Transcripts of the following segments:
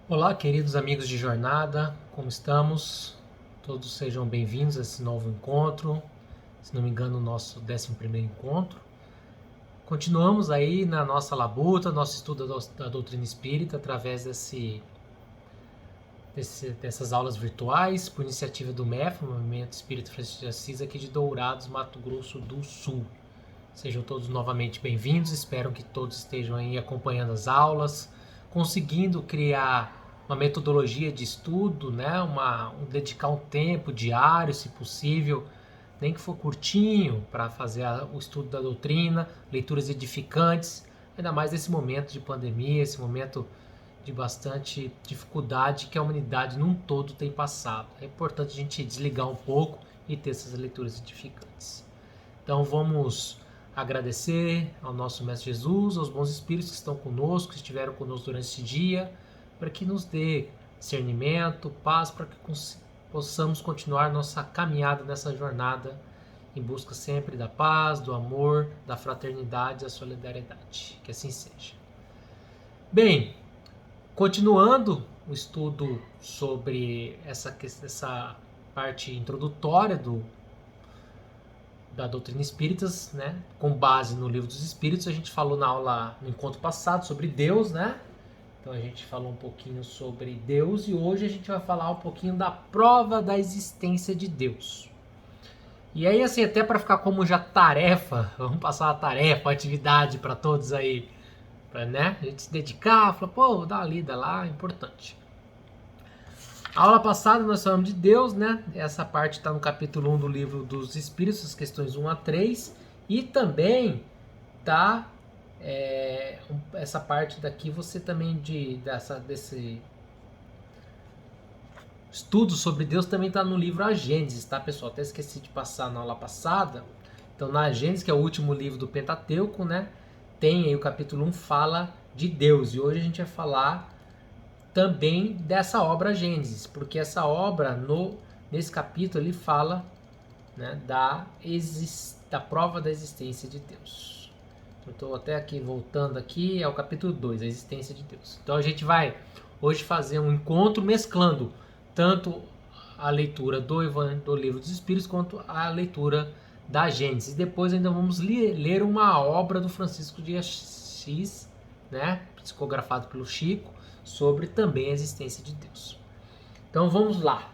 Olá, queridos amigos de jornada, como estamos? Todos sejam bem-vindos a esse novo encontro, se não me engano, o nosso 11º encontro. Continuamos aí na nossa labuta, nosso estudo da doutrina espírita, através dessas aulas virtuais, por iniciativa do MEF, o Movimento Espírita Francisco de Assis, aqui de Dourados, Mato Grosso do Sul. Sejam todos novamente bem-vindos, espero que todos estejam aí acompanhando as aulas, conseguindo criar uma metodologia de estudo, né? Dedicar um tempo diário, se possível, nem que for curtinho, para fazer o estudo da doutrina, leituras edificantes, ainda mais nesse momento de pandemia, esse momento de bastante dificuldade que a humanidade num todo tem passado. É importante a gente desligar um pouco e ter essas leituras edificantes. Então vamos agradecer ao nosso Mestre Jesus, aos bons espíritos que estão conosco, que estiveram conosco durante esse dia, para que nos dê discernimento, paz, para que possamos continuar nossa caminhada nessa jornada em busca sempre da paz, do amor, da fraternidade e da solidariedade. Que assim seja. Bem, continuando o estudo sobre essa parte introdutória da doutrina espíritas, né? Com base no Livro dos Espíritos, a gente falou na aula, no encontro passado, sobre Deus, né? Então a gente falou um pouquinho sobre Deus e hoje a gente vai falar um pouquinho da prova da existência de Deus. E aí, assim, até para ficar como já tarefa, vamos passar uma tarefa, uma atividade para todos aí, para, né, a gente se dedicar, falar, pô, vou dar uma lida lá, é importante. A aula passada nós falamos de Deus, né? Essa parte está no capítulo 1 do Livro dos Espíritos, as questões 1 a 3. E também tá essa parte daqui, você também desse estudo sobre Deus também está no livro A Gênesis, tá, pessoal? Até esqueci de passar na aula passada. Então, na Gênesis, que é o último livro do Pentateuco, né? Tem aí o capítulo 1, fala de Deus. E hoje a gente vai falar também dessa obra Gênesis, porque essa obra, nesse capítulo, ele fala, né, da prova da existência de Deus. Eu estou até aqui, voltando aqui, é o capítulo 2, a existência de Deus. Então a gente vai hoje fazer um encontro mesclando tanto a leitura do Livro dos Espíritos quanto a leitura da Gênesis. E depois ainda vamos ler uma obra do Francisco de Assis, né, psicografado pelo Chico, sobre também a existência de Deus. Então vamos lá.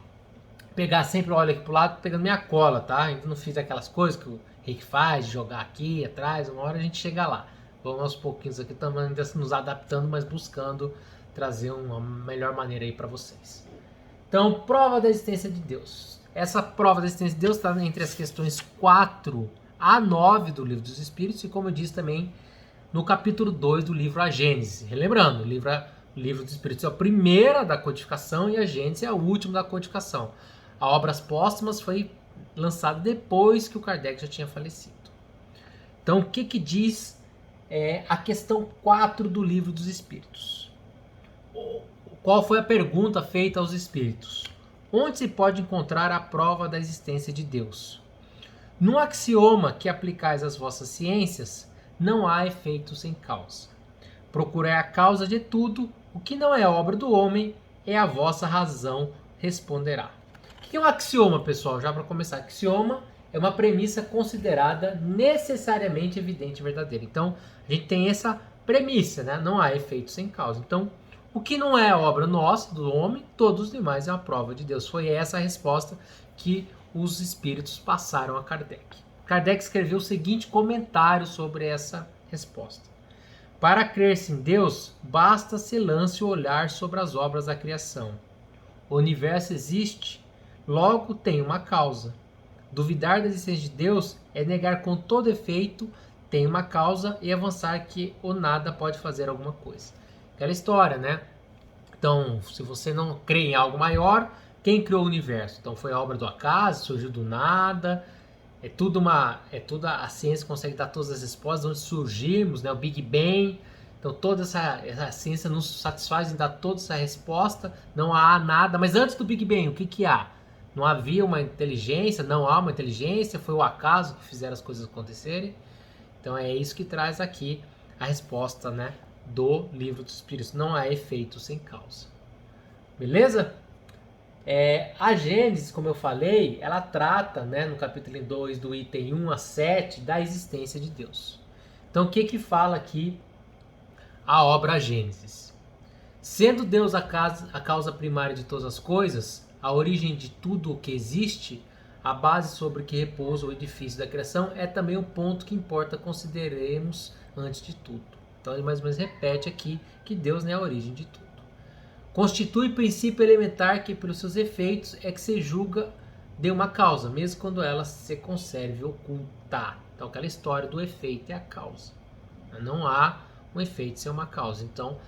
Pegar sempre, olha aqui pro lado, pegando minha cola, tá? Ainda não fiz aquelas coisas que o Rick faz, jogar aqui atrás, uma hora a gente chega lá. Vamos aos pouquinhos aqui, estamos ainda nos adaptando, mas buscando trazer uma melhor maneira aí para vocês. Então, prova da existência de Deus. Essa prova da existência de Deus está entre as questões 4 a 9 do Livro dos Espíritos e, como eu disse também, no capítulo 2 do livro A Gênese. Relembrando, o livro dos Espíritos é a primeira da codificação e a Gênese é a última da codificação. A Obras Póstumas foi lançada depois que o Kardec já tinha falecido. Então, o que diz a questão 4 do Livro dos Espíritos? Qual foi a pergunta feita aos espíritos? Onde se pode encontrar a prova da existência de Deus? No axioma que aplicais às vossas ciências, não há efeito sem causa. Procurai a causa de tudo, o que não é obra do homem, é a vossa razão responderá. O que é um axioma, pessoal? Já para começar, axioma é uma premissa considerada necessariamente evidente e verdadeira. Então, a gente tem essa premissa, né? Não há efeito sem causa. Então, o que não é obra nossa, do homem, todos os demais é uma prova de Deus. Foi essa a resposta que os espíritos passaram a Kardec. Kardec escreveu o seguinte comentário sobre essa resposta. Para crer-se em Deus, basta se lance o olhar sobre as obras da criação. O universo existe, logo tem uma causa. Duvidar da existência de Deus é negar com todo efeito tem uma causa e avançar que o nada pode fazer alguma coisa. Aquela história, né? Então, se você não crê em algo maior, quem criou o universo? Então foi a obra do acaso, surgiu do nada. A ciência consegue dar todas as respostas, onde surgimos, né? O Big Bang. Então toda essa ciência nos satisfaz em dar toda essa resposta. Não há nada. Mas antes do Big Bang, o que há? Não havia uma inteligência, não há uma inteligência, foi o acaso que fizeram as coisas acontecerem. Então é isso que traz aqui a resposta, né, do Livro dos Espíritos. Não há efeito sem causa. Beleza? A Gênesis, como eu falei, ela trata, né, no capítulo 2, do item 1 a 7, da existência de Deus. Então, o que fala aqui a obra Gênesis? Sendo Deus a causa primária de todas as coisas, a origem de tudo o que existe, a base sobre que repousa o edifício da criação, é também o ponto que importa consideremos antes de tudo. Então ele mais ou menos repete aqui que Deus é a origem de tudo. Constitui princípio elementar que, pelos seus efeitos, é que se julga de uma causa, mesmo quando ela se conserve oculta. Então aquela história do efeito é a causa. Não há um efeito sem uma causa. Então,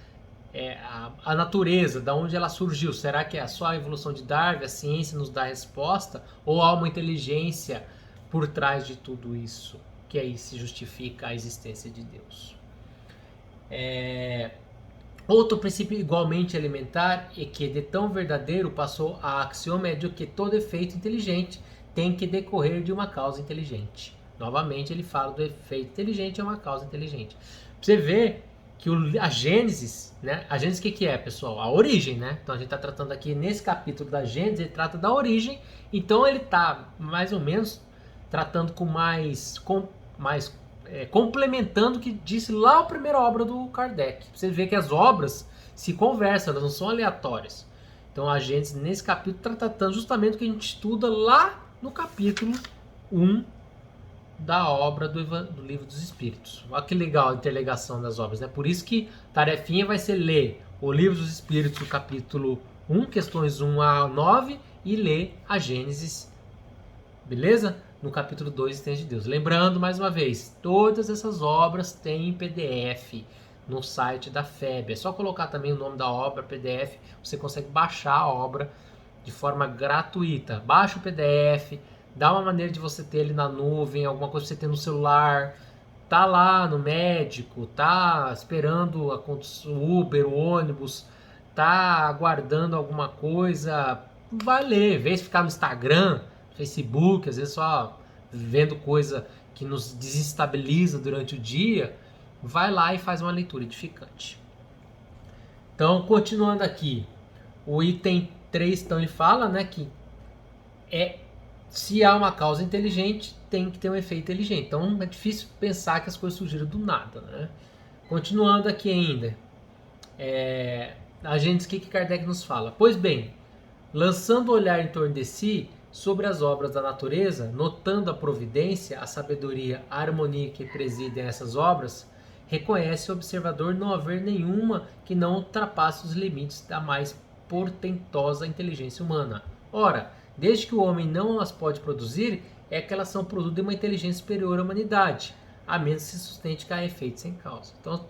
a natureza, da onde ela surgiu, será que é só a evolução de Darwin, a ciência nos dá a resposta? Ou há uma inteligência por trás de tudo isso, que aí se justifica a existência de Deus? Outro princípio igualmente elementar é que de tão verdadeiro passou a axioma de que todo efeito inteligente tem que decorrer de uma causa inteligente. Novamente ele fala do efeito inteligente é uma causa inteligente. Você vê que a Gênesis, né? A Gênesis o que é, pessoal? A origem, né? Então a gente está tratando aqui nesse capítulo da Gênesis, ele trata da origem, então ele está mais ou menos tratando com complementando o que disse lá a primeira obra do Kardec. Você vê que as obras se conversam, elas não são aleatórias. Então a Gênesis nesse capítulo está tratando justamente do que a gente estuda lá no capítulo 1 da obra do Livro dos Espíritos. Olha que legal a interligação das obras, né? Por isso que tarefinha vai ser ler o Livro dos Espíritos, o capítulo 1, questões 1 a 9, e ler a Gênesis, beleza? No capítulo 2, Existência de Deus. Lembrando, mais uma vez, todas essas obras têm em PDF no site da FEB. É só colocar também o nome da obra, PDF, você consegue baixar a obra de forma gratuita. Baixa o PDF, dá uma maneira de você ter ele na nuvem, alguma coisa que você tem no celular, tá lá no médico, tá esperando o Uber, o ônibus, tá aguardando alguma coisa, vai ler, em vez de ficar no Instagram, Facebook, às vezes só vendo coisa que nos desestabiliza durante o dia, vai lá e faz uma leitura edificante. Então, continuando aqui, o item 3 então ele fala, né, que se há uma causa inteligente, tem que ter um efeito inteligente. Então é difícil pensar que as coisas surgiram do nada, né? Continuando aqui ainda, a gente, o que Kardec nos fala? Pois bem, lançando o olhar em torno de si, sobre as obras da natureza, notando a providência, a sabedoria, a harmonia que presidem essas obras, reconhece o observador não haver nenhuma que não ultrapasse os limites da mais portentosa inteligência humana. Ora, desde que o homem não as pode produzir, é que elas são produto de uma inteligência superior à humanidade, a menos que se sustente que há efeito sem causa. Então,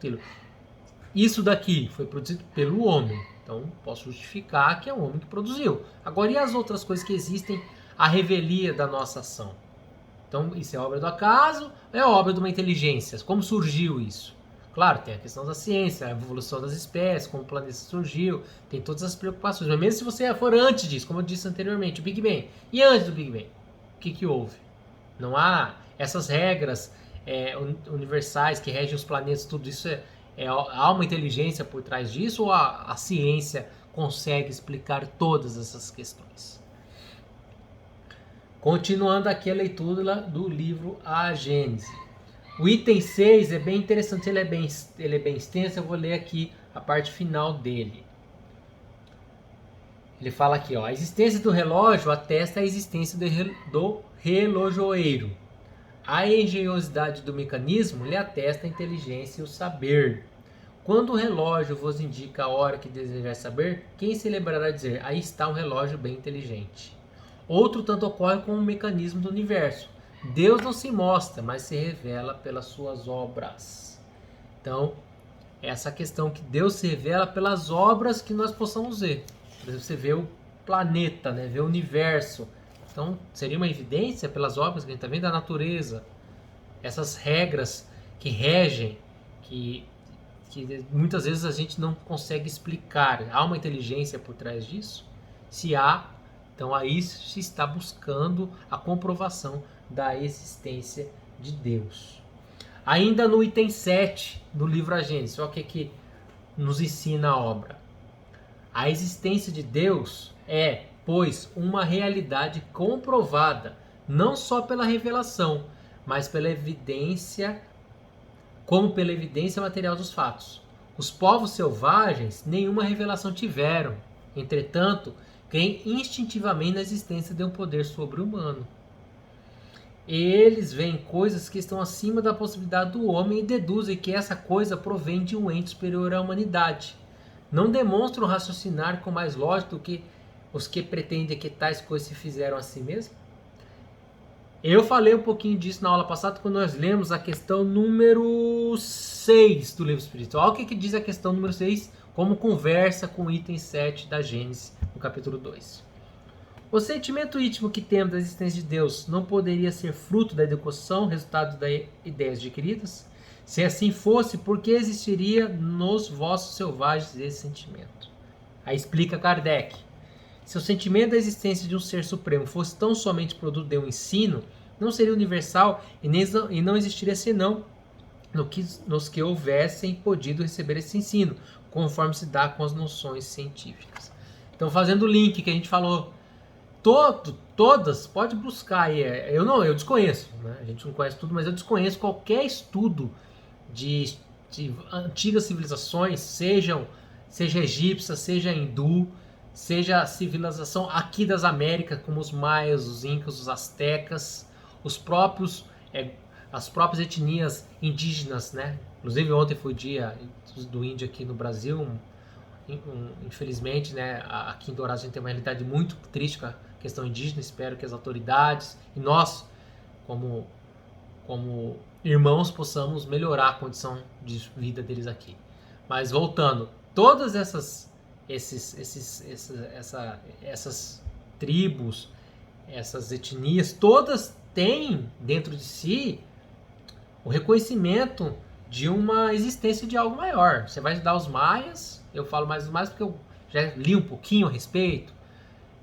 isso daqui foi produzido pelo homem. Então, posso justificar que é o homem que produziu. Agora, e as outras coisas que existem à revelia da nossa ação? Então, isso é obra do acaso? É obra de uma inteligência? Como surgiu isso? Claro, tem a questão da ciência, a evolução das espécies, como o planeta surgiu, tem todas as preocupações. Mas mesmo se você for antes disso, como eu disse anteriormente, o Big Bang. E antes do Big Bang? O que houve? Não há essas regras universais que regem os planetas, tudo isso há uma inteligência por trás disso ou a ciência consegue explicar todas essas questões? Continuando aqui a leitura do livro A Gênese. O item 6 é bem interessante, ele é bem extenso, eu vou ler aqui a parte final dele. Ele fala aqui, a existência do relógio atesta a existência do relojoeiro. A engenhosidade do mecanismo lhe atesta a inteligência e o saber. Quando o relógio vos indica a hora que desejar saber, quem se lembrará de dizer, aí está um relógio bem inteligente? Outro tanto ocorre com o mecanismo do universo. Deus não se mostra, mas se revela pelas suas obras. Então, essa questão que Deus se revela pelas obras que nós possamos ver. Por exemplo, você vê o planeta, né? Vê o universo. Então, seria uma evidência pelas obras que a gente está vendo da natureza. Essas regras que regem, que muitas vezes a gente não consegue explicar. Há uma inteligência por trás disso? Se há, então aí se está buscando a comprovação da existência de Deus. Ainda no item 7 do livro A Gênesis, olha o que nos ensina a obra. A existência de Deus é, pois, uma realidade comprovada, não só pela revelação, mas pela evidência, como pela evidência material dos fatos. Os povos selvagens nenhuma revelação tiveram, entretanto, creem instintivamente na existência de um poder sobre-humano. Eles veem coisas que estão acima da possibilidade do homem e deduzem que essa coisa provém de um ente superior à humanidade. Não demonstram raciocinar com mais lógica do que os que pretendem que tais coisas se fizeram a si mesmo? Eu falei um pouquinho disso na aula passada quando nós lemos a questão número 6 do livro espiritual. Olha o que diz a questão número 6, como conversa com o item 7 da Gênesis, no capítulo 2. O sentimento íntimo que temos da existência de Deus não poderia ser fruto da educação, resultado das ideias adquiridas? Se assim fosse, por que existiria nos vossos selvagens esse sentimento? Aí explica Kardec. Se o sentimento da existência de um ser supremo fosse tão somente produto de um ensino, não seria universal e não existiria senão nos que houvessem podido receber esse ensino, conforme se dá com as noções científicas. Então, fazendo o link que a gente falou, todas, pode buscar aí. Eu desconheço, né? A gente não conhece tudo, mas eu desconheço qualquer estudo de antigas civilizações, seja egípcia, seja hindu, seja a civilização aqui das Américas, como os maias, os incas, os astecas, as próprias etnias indígenas, né? Inclusive ontem foi o dia do índio aqui no Brasil. Infelizmente, né, aqui em Dourados a gente tem uma realidade muito triste com a questão indígena. Espero que as autoridades e nós, como irmãos, possamos melhorar a condição de vida deles aqui. Mas voltando, todas essas tribos, essas etnias, todas têm dentro de si o reconhecimento de uma existência de algo maior. Você vai estudar os maias, eu falo mais dos maias porque eu já li um pouquinho a respeito.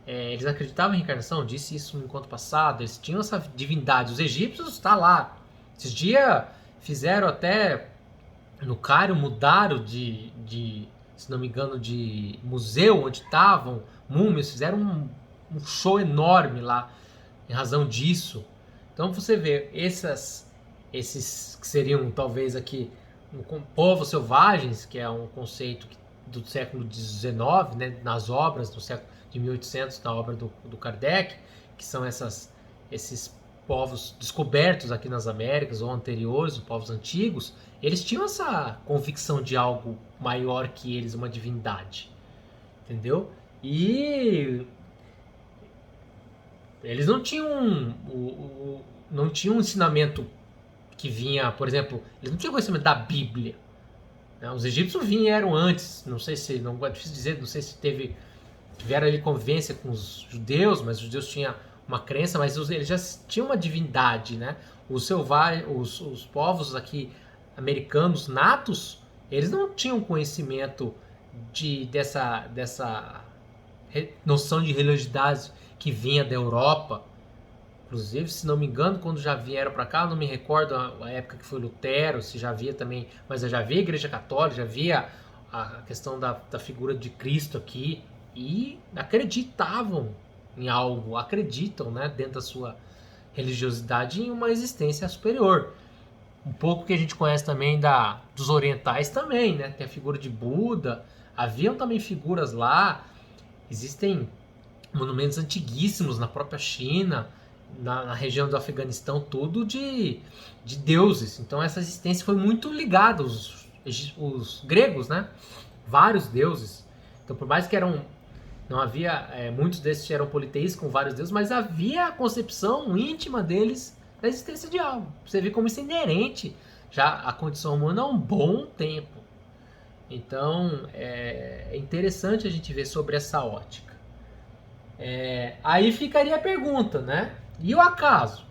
Eles acreditavam em reencarnação, disse isso no encontro passado, eles tinham essa divindade. Os egípcios está lá. Esses dias fizeram até no Cairo, mudaram se não me engano, de museu onde estavam múmias, fizeram um show enorme lá em razão disso. Então você vê esses que seriam talvez aqui povos selvagens, que é um conceito do século XIX, né, nas obras do século de 1800, na obra do Kardec, que são esses povos descobertos aqui nas Américas ou anteriores, os povos antigos. Eles tinham essa convicção de algo maior que eles, uma divindade, entendeu? E eles não tinham um ensinamento que vinha, por exemplo, eles não tinham conhecimento da Bíblia. Né? Os egípcios vieram antes, não sei se, não é difícil dizer, não sei se tiveram ali convivência com os judeus, mas os judeus tinham uma crença, mas eles já tinham uma divindade, né? Os povos aqui americanos natos, eles não tinham conhecimento dessa noção de religiosidade que vinha da Europa. Inclusive, se não me engano, quando já vieram para cá, não me recordo a época que foi Lutero, se já havia também, mas eu já via a Igreja Católica, já via a questão da figura de Cristo aqui, e acreditavam em algo, acreditam, né, dentro da sua religiosidade, em uma existência superior. Um pouco que a gente conhece também dos orientais também, né? Tem a figura de Buda, haviam também figuras lá, existem monumentos antiguíssimos na própria China, na região do Afeganistão, tudo de deuses. Então essa existência foi muito ligada os gregos, né? Vários deuses. Então por mais que não havia, muitos desses eram politeístas com vários deuses, mas havia a concepção íntima deles da existência de algo. Você vê como isso é inerente já à condição humana há um bom tempo. Então é interessante a gente ver sobre essa ótica. Aí ficaria a pergunta, né? E o acaso?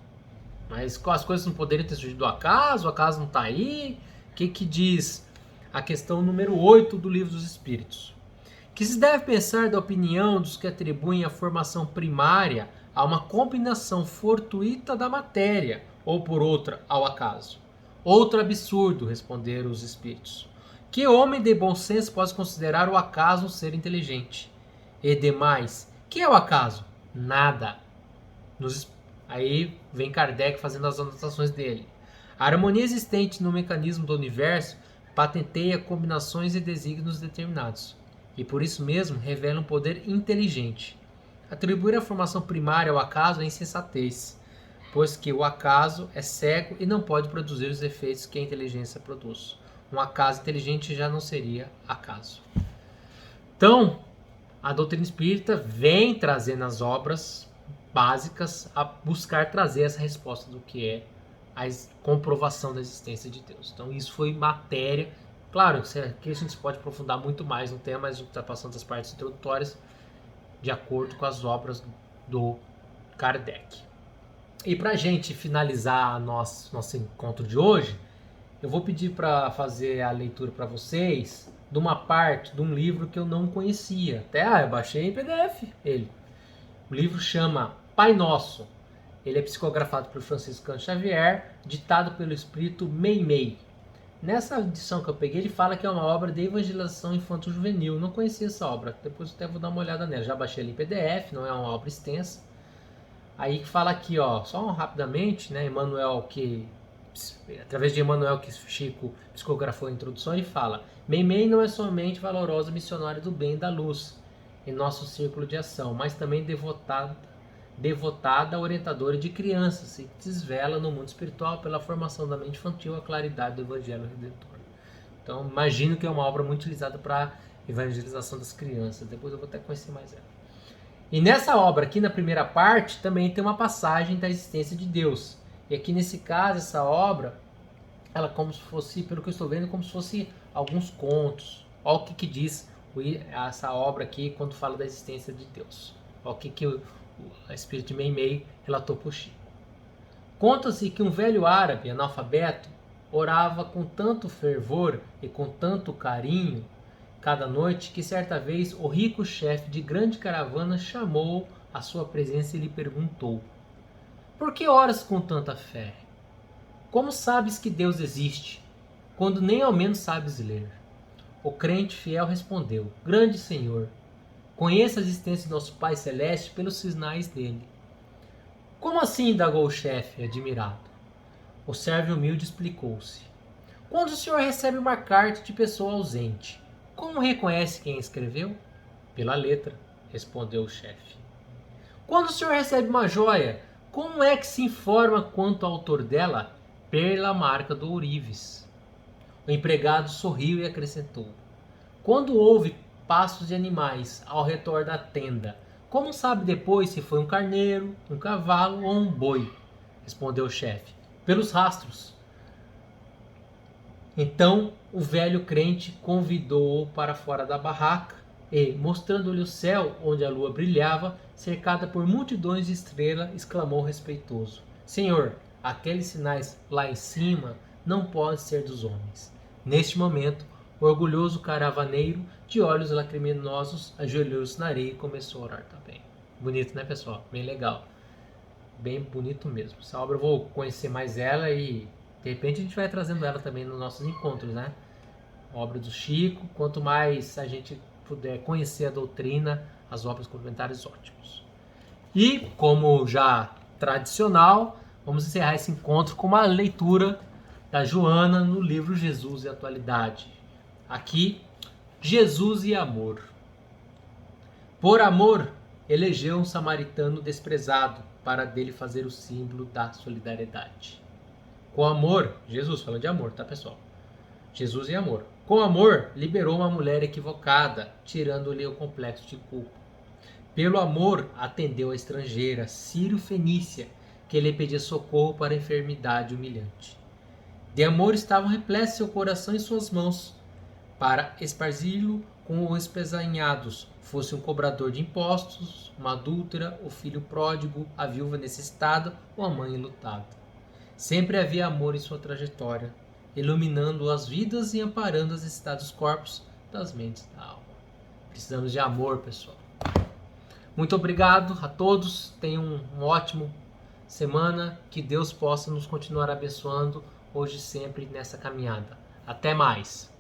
Mas as coisas não poderiam ter surgido do acaso? O acaso não está aí? O que diz a questão número 8 do Livro dos Espíritos? Que se deve pensar da opinião dos que atribuem a formação primária a uma combinação fortuita da matéria, ou por outra, ao acaso. Outro absurdo, responderam os espíritos. Que homem de bom senso pode considerar o acaso um ser inteligente? E demais, que é o acaso? Nada. Aí vem Kardec fazendo as anotações dele. A harmonia existente no mecanismo do universo patenteia combinações e desígnios determinados, e por isso mesmo revela um poder inteligente. Atribuir a formação primária ao acaso é insensatez, pois que o acaso é cego e não pode produzir os efeitos que a inteligência produz. Um acaso inteligente já não seria acaso. Então, a doutrina espírita vem trazendo as obras básicas a buscar trazer essa resposta do que é a comprovação da existência de Deus. Então, isso foi matéria. Claro, aqui a gente pode aprofundar muito mais no tema, mas a gente está passando as partes introdutórias de acordo com as obras do Kardec. E para a gente finalizar nosso encontro de hoje, eu vou pedir para fazer a leitura para vocês de uma parte de um livro que eu não conhecia. Até eu baixei em PDF ele. O livro chama Pai Nosso. Ele é psicografado por Francisco Cândido Xavier, ditado pelo espírito Meimei. Nessa edição que eu peguei, ele fala que é uma obra de evangelização infanto-juvenil. Não conhecia essa obra, depois eu até vou dar uma olhada nela. Já baixei ele em PDF, não é uma obra extensa. Aí que fala aqui, ó, só rapidamente, né, Emmanuel, que através de Emmanuel que Chico psicografou a introdução, ele fala: Meimei não é somente valorosa missionária do bem e da luz em nosso círculo de ação, mas também devotada orientadora de crianças e que desvela no mundo espiritual pela formação da mente infantil a claridade do Evangelho Redentor. Então, imagino que é uma obra muito utilizada para evangelização das crianças. Depois eu vou até conhecer mais ela. E nessa obra, aqui na primeira parte, também tem uma passagem da existência de Deus. E aqui nesse caso, essa obra, ela como se fosse, pelo que eu estou vendo, como se fosse alguns contos. Olha o que diz essa obra aqui quando fala da existência de Deus. Olha o que o espírito de Meimei relatou para o Chico. Conta-se que um velho árabe analfabeto orava com tanto fervor e com tanto carinho cada noite que certa vez o rico chefe de grande caravana chamou à sua presença e lhe perguntou: por que oras com tanta fé? Como sabes que Deus existe, quando nem ao menos sabes ler? O crente fiel respondeu: grande Senhor, conheço a existência de nosso Pai Celeste pelos sinais dele. Como assim? Indagou o chefe, admirado. O servo humilde explicou-se: quando o senhor recebe uma carta de pessoa ausente, como reconhece quem escreveu? Pela letra, respondeu o chefe. Quando o senhor recebe uma joia, como é que se informa quanto ao autor dela? Pela marca do ourives. O empregado sorriu e acrescentou: quando houve passos de animais ao redor da tenda, como sabe depois se foi um carneiro, um cavalo ou um boi? Respondeu o chefe: pelos rastros. Então o velho crente convidou-o para fora da barraca e, mostrando-lhe o céu onde a lua brilhava, cercada por multidões de estrelas, exclamou respeitoso: Senhor, aqueles sinais lá em cima não podem ser dos homens. Neste momento, o orgulhoso caravaneiro, de olhos lacriminosos, ajoelhou-se na areia e começou a orar também. Bonito, né, pessoal? Bem legal. Bem bonito mesmo. Essa obra eu vou conhecer mais ela e de repente a gente vai trazendo ela também nos nossos encontros, né? A obra do Chico. Quanto mais a gente puder conhecer a doutrina, as obras complementares, ótimos. E, como já tradicional, vamos encerrar esse encontro com uma leitura da Joana no livro Jesus e Atualidade. Aqui, Jesus e Amor. Por amor, elegeu um samaritano desprezado para dele fazer o símbolo da solidariedade. Com amor, Jesus falando de amor, tá, pessoal? Jesus e amor. Com amor, liberou uma mulher equivocada, tirando-lhe o complexo de culpa. Pelo amor, atendeu a estrangeira, Sírio Fenícia, que lhe pedia socorro para a enfermidade humilhante. De amor estavam repletos seu coração e suas mãos, para esparzi-lo com os espesanhados, fosse um cobrador de impostos, uma adúltera, o filho pródigo, a viúva necessitada ou a mãe enlutada. Sempre havia amor em sua trajetória, iluminando as vidas e amparando as necessidades dos corpos, das mentes da alma. Precisamos de amor, pessoal. Muito obrigado a todos, tenham uma ótima semana, que Deus possa nos continuar abençoando hoje e sempre nessa caminhada. Até mais!